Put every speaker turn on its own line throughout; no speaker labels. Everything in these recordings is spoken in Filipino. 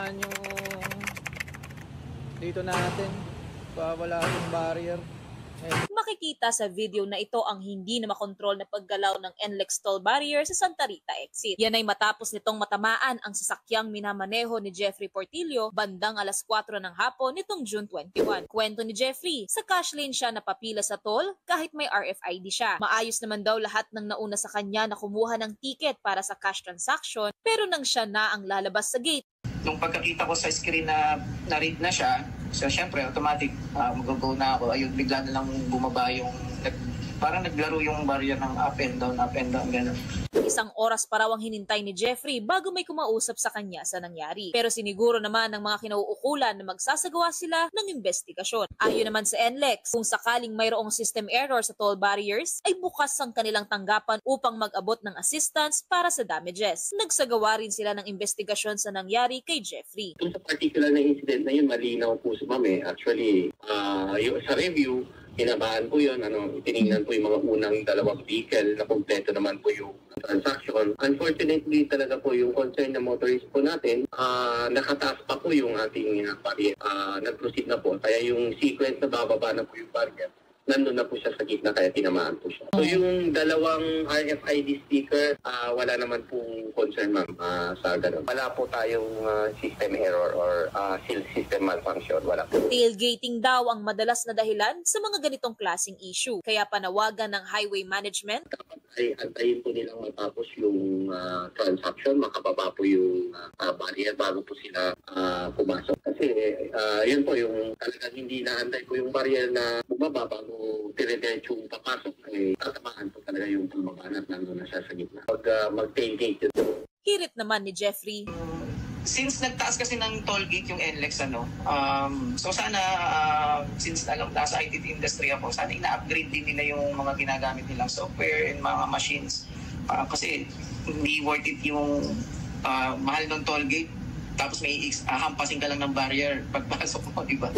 tatamaan yung dito natin. Wala yung barrier.
Makikita sa video na ito ang hindi na makontrol na paggalaw ng NLEX toll barrier sa Santa Rita exit. Yan ay matapos nitong matamaan ang sasakyang minamaneho ni Jeffrey Portillo bandang alas 4 ng hapon nitong June 21. Kwento ni Jeffrey, sa cash lane siya napapila sa toll kahit may RFID siya. Maayos naman daw lahat ng nauna sa kanya na kumuha ng ticket para sa cash transaction, pero nang siya na ang lalabas sa gate.
Nung pagkakita ko sa screen na na-read na siya, so syempre automatic mag-go na ako. Ayun, bigla na lang bumaba yung, parang naglaro yung barrier ng up and down, gano'n.
Isang oras pa raw ang hinintay ni Jeffrey bago may kumausap sa kanya sa nangyari. Pero siniguro naman ng mga kinauukulan na magsasagawa sila ng investigasyon. Ayon naman sa NLEX, kung sakaling mayroong system error sa toll barriers, ay bukas ang kanilang tanggapan upang mag-abot ng assistance para sa damages. Nagsagawa rin sila ng investigasyon sa nangyari kay Jeffrey.
Kung sa particular na incident na yun, malinaw po sa mami. Actually, sa review, hinabahan po yun, tinignan po yung mga unang dalawang vehicle na kompleto naman po yung transaction. Unfortunately, talaga po yung concern na motorist po natin, nakataas pa po yung ating barrier. Nag-proceed na po. Kaya yung sequence na bababa na po yung barrier, nandun na po siya sa gitna kaya tinamaan po siya. So yung dalawang RFID sticker, wala naman pong concern ma'am sa ganun. Wala po tayong system error or system malfunction. Wala po.
Tailgating daw ang madalas na dahilan sa mga ganitong klaseng issue. Kaya panawagan ng highway management,
ay antayin po nilang matapos yung transaction, makababa po yung barrier bago po sila pumasok. Kasi yun po yung talagang hindi naantay po yung barrier na bumaba bago dire-diretsong papasok, ay tatamaan po talaga yung pulmaban at nandun na siya sa gitna. Mag-tailgate yun.
hirit naman ni Jeffrey.
Since nagtaas kasi ng toll gate yung NLEX, so sana, since nasa IT industry ako, sana ina-upgrade din nila yung mga ginagamit nilang software and mga machines. Kasi hindi worth it yung mahal ng toll gate, tapos may hampasin ka lang ng barrier pagpasok mo, di ba?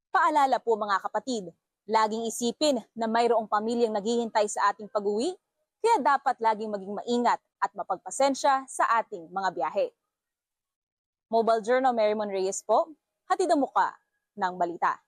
Paalala po mga kapatid, laging isipin na mayroong pamilyang naghihintay sa ating pag-uwi, kaya dapat laging maging maingat at mapagpasensya sa ating mga biyahe. Mobile Journal, Mary Mon Reyes po, hatid ang muka ng balita.